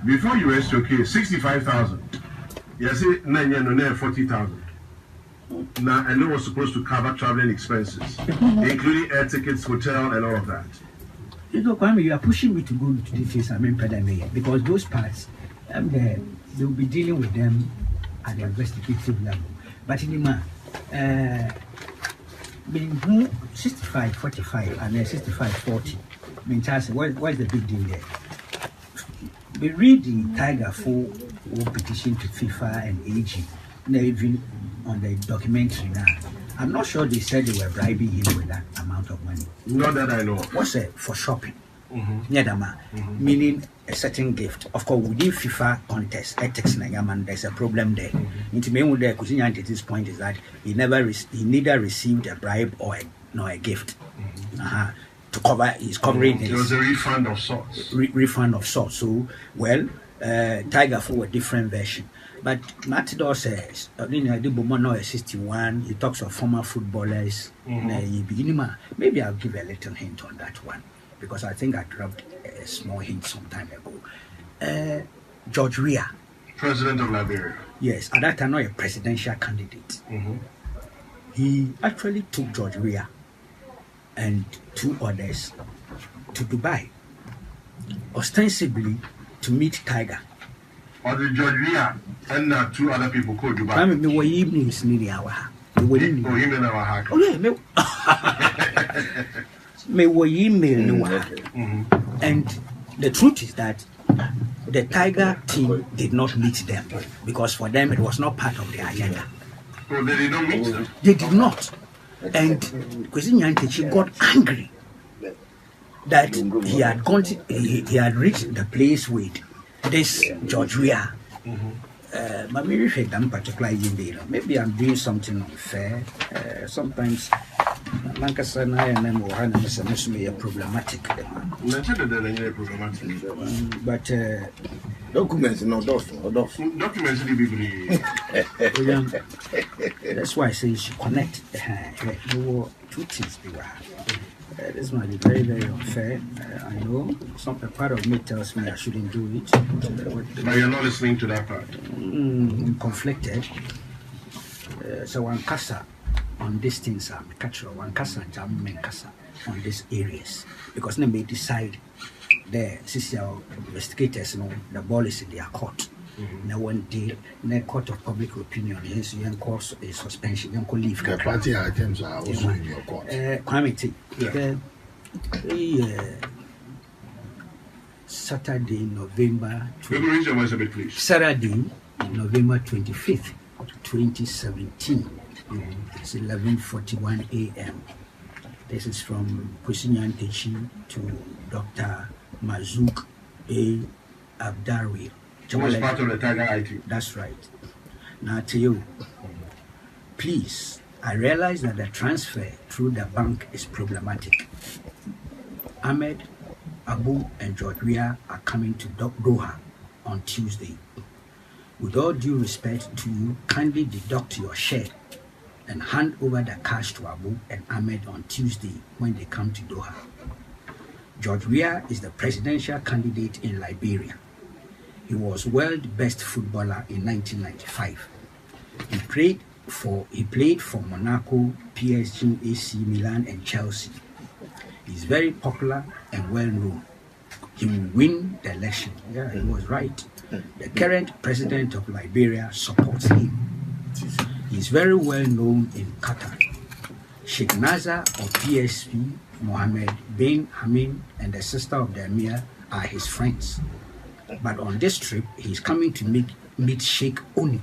Before you rest your case, 65,000. Yes, 40,000. Now, and it was supposed to cover traveling expenses, including air tickets, hotel, and all of that. You know, Kwame, you are pushing me to go to the face because those parts, they'll be dealing with them at the investigative level. But in the being 65, 45, and then 65, 40, I mean, what's the big deal there? We read the Tiger for petition to FIFA and AG, even on the documentary now. I'm not sure they said they were bribing him with that amount of money. Not that I know. What's it for shopping? Meaning a certain gift. Of course, within FIFA contest, ethics, there's a problem there. Into me, with the this point is that he neither received a bribe or a gift. To cover, he's covering his. It was a refund of sorts. Refund of sorts. So, well, Tiger for a different version. But Matador says, I 61, he talks of former footballers. Maybe I'll give a little hint on that one, because I think I dropped a small hint some time ago. George Weah, President of Liberia. Yes, at that time, not a presidential candidate. He actually took George Weah and two others to Dubai, ostensibly to meet Tiger. Or the George Weah and two other people called Dubai. I mean, we were evenings nearly our house. Oh, yeah, me were email. And the truth is that the Tiger team did not meet them because for them it was not part of their agenda. So they did not meet them? They did not. And Kwesi Nyantakyi got angry that he had reached the place with this George Weah. But maybe maybe I'm doing something unfair. Sometimes Lankasana and then Mohan may be problematic. But documents no documents that's why I say you should connect. Two things. This might be very, very unfair. I know some part of me tells me I shouldn't do it. But you're not listening to that part. I'm conflicted. So one casa on these things, I'm catcher. One casa, jam casa on these areas because they may decide. The CCL investigators know the ball is in their court. Now one day, in the court of public opinion, hence you can cause a suspension, you can leave. The party items are also in your court. Committee. Saturday, November. Saturday, November 25th, 2017. It's 11:41 a.m. This is from Kwesi Nyantakyi to Dr. Mazouk A. Abdari. Who was part of the TigerEye team. That's right. Now to you, please, I realize that the transfer through the bank is problematic. Ahmed, Abu, and George Weah are coming to Doha on Tuesday. With all due respect to you, kindly deduct your share and hand over the cash to Abu and Ahmed on Tuesday when they come to Doha. George Weah is the presidential candidate in Liberia. He was world best footballer in 1995. He played for Monaco, PSG, AC Milan, and Chelsea. He's very popular and well known. He will win the election. Yeah, he was right. The current president of Liberia supports him. He's very well known in Qatar. Sheikh Nazar of PSP, Mohammed bin Hamid, and the sister of the Emir are his friends. But on this trip, he's coming to meet Sheikh Oni.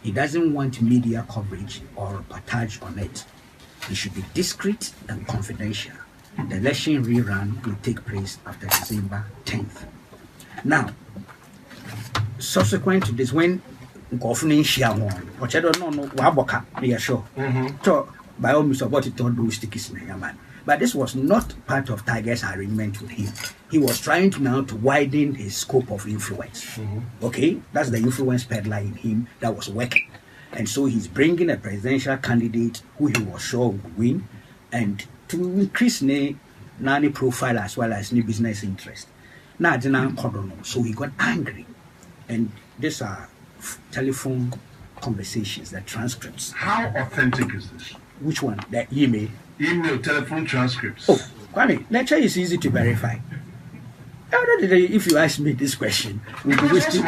He doesn't want media coverage or reportage on it. He should be discreet and confidential. The election rerun will take place after December 10th. Now, subsequent to this, when Governor Shiamon, which I don't know, Waboka, yeah, sure. So, by all means, about it, all those stickies, man. But this was not part of Tiger's arrangement with him. He was trying to widen his scope of influence. Okay, that's the influence peddler in him that was working. And so he's bringing a presidential candidate who he was sure would win, and to increase Nani profile as well as new business interest. Now, so he got angry. And these are telephone conversations, the transcripts. How authentic is this? Which one? The email? Email, telephone transcripts. Oh, Kwame, nature is easy to verify. If you ask me this question, we'll be wasting.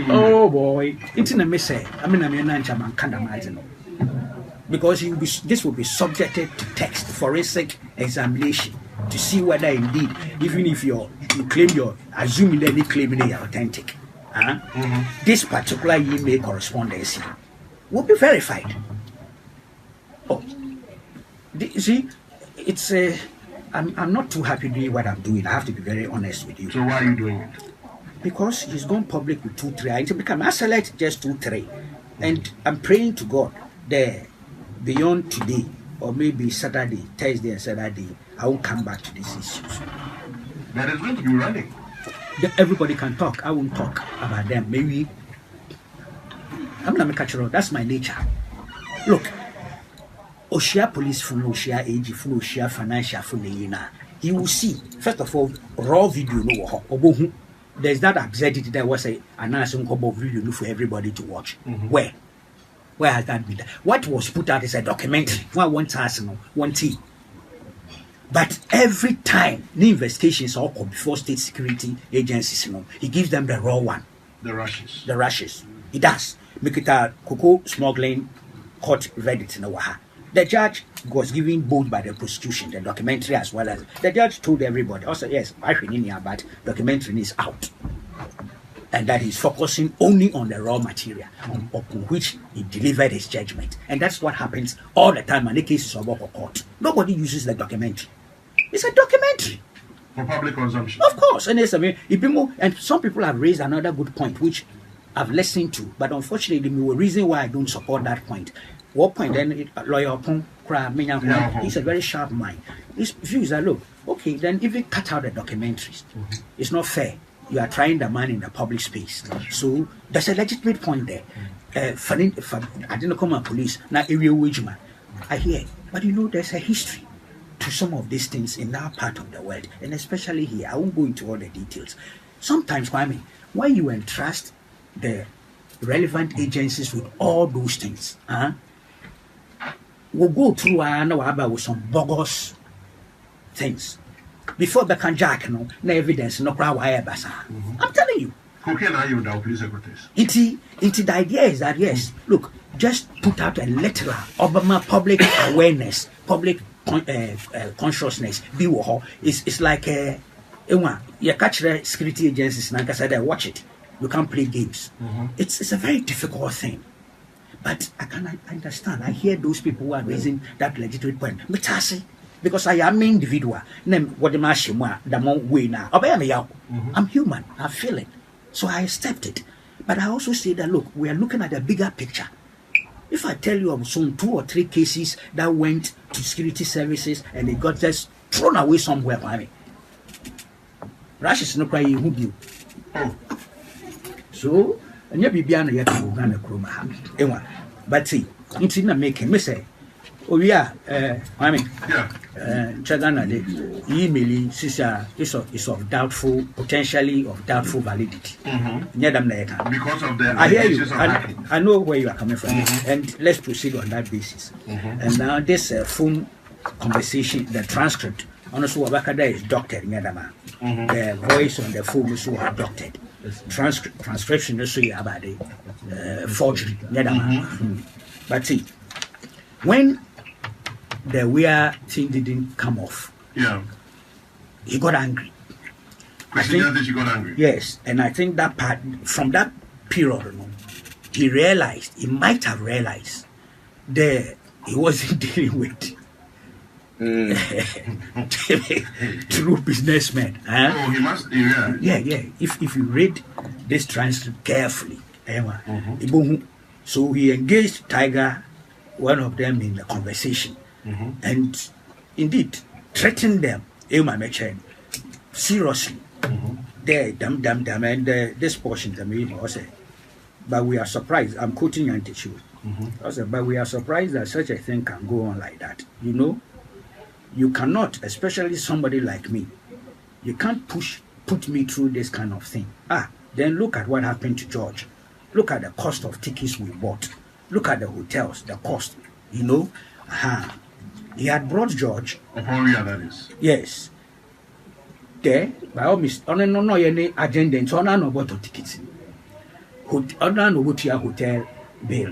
Oh boy, it's in a mess. I mean, can't imagine. Because this will be subjected to text, forensic examination to see whether indeed, even if you claim assuming that they claim they are authentic, this particular email correspondence will be verified. Oh, see, it's I'm not too happy doing what I'm doing. I have to be very honest with you. So why are you doing it? Because he's gone public with 2, 3. I become I select just 2, 3, and I'm praying to God there beyond today, or maybe Saturday, Thursday, and Saturday, I won't come back to these issues. That is going to be running. Everybody can talk. I won't talk about them. Maybe I'm not catch it. That's my nature. Look. Oshia police phone, Oshia AG phone, Oshia financial phone, he will see, first of all, raw video. No, there's that absurdity that was an announcement of video for everybody to watch. Where has that been? What was put out is a documentary. One person, one team. But every time the investigations are before state security agencies, he gives them the raw one. The rushes. The rushes. He does. Make it a cocoa smuggling court verdict in Oaha. The judge was given both by the prosecution, the documentary as well as the judge told everybody. Also, yes, but documentary is out, and that he's focusing only on the raw material upon which he delivered his judgment, and that's what happens all the time in the cases of court. Nobody uses the documentary. It's a documentary for public consumption, of course. And yes, I mean, and some people have raised another good point which I've listened to, but unfortunately, the reason why I don't support that point. What point then lawyer Pong he's a very sharp mind. His views are look, okay, then even cut out the documentaries. It's not fair. You are trying the man in the public space. So there's a legitimate point there. I didn't come on police, now area wage man. I hear, but there's a history to some of these things in our part of the world, and especially here. I won't go into all the details. Sometimes, Kwame, when you entrust the relevant agencies with all those things, we'll go through with some bogus things before they can jack no evidence no crowd. I'm telling you. Cocaine are you without police secretaries? The idea is that yes, look, just put out a literal Obama public awareness, public consciousness. It's like you catch the security agencies and I watch it. You can't play games. It's a very difficult thing. But I can understand. I hear those people who are raising that legitimate point. Because I am an individual. I'm human. I feel it. So I accept it. But I also say that, look, we are looking at a bigger picture. If I tell you of some 2 or 3 cases that went to security services and they got just thrown away somewhere, Rush is not quite who do. So, and you be beyond yet to Uganda Kroma. But see, it's in a making me say, oh, yeah, Chagana, the email is of doubtful, potentially of doubtful validity. Because of the I hear you. I know where you are coming from. And let's proceed on that basis. And now, this phone conversation, the transcript, honestly, Wabakada is doctored. The voice on the phone is doctored. Transcription is about the forgery. But see, when the weird thing didn't come off, he got angry. She got angry. Yes, and I think that part from that period, he might have realized that he wasn't dealing with true businessman. Oh, he must. Yeah. If you read this transcript carefully, so he engaged Tiger, one of them, in the conversation, and indeed threatened them. Seriously, they damn, and this portion I say, but we are surprised. I'm quoting Nyantakyi. I said, but we are surprised that such a thing can go on like that. You cannot, especially somebody like me, you can't put put me through this kind of thing. Then look at what happened to George. Look at the cost of tickets we bought. Look at the hotels, the cost, you know. He had brought George. Upon real, that is. Yes. There, by all means, no any agenda, and so on, no bought tickets. On no go to your hotel bill.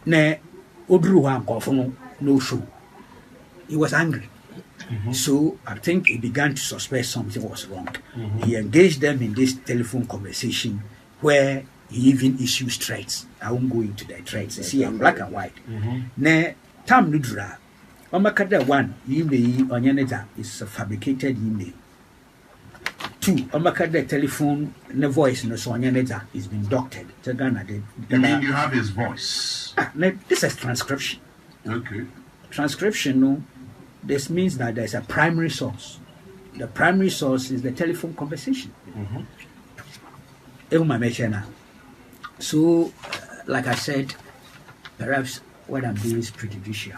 Ne, Odru Hankofono, no show. He was angry. So I think he began to suspect something was wrong. He engaged them in this telephone conversation where he even issues threats. I won't go into the threats. You see, I'm black and white. Ne, Tam Nudra, Omakada 1, email on Yaneta is a fabricated email. 2, Omakada telephone, the voice no so on Yaneta is been doctored. You mean you have his voice? This is transcription. Okay. Transcription, no. This means that there's a primary source. The primary source is the telephone conversation. So, like I said, perhaps what I'm doing is prejudicial.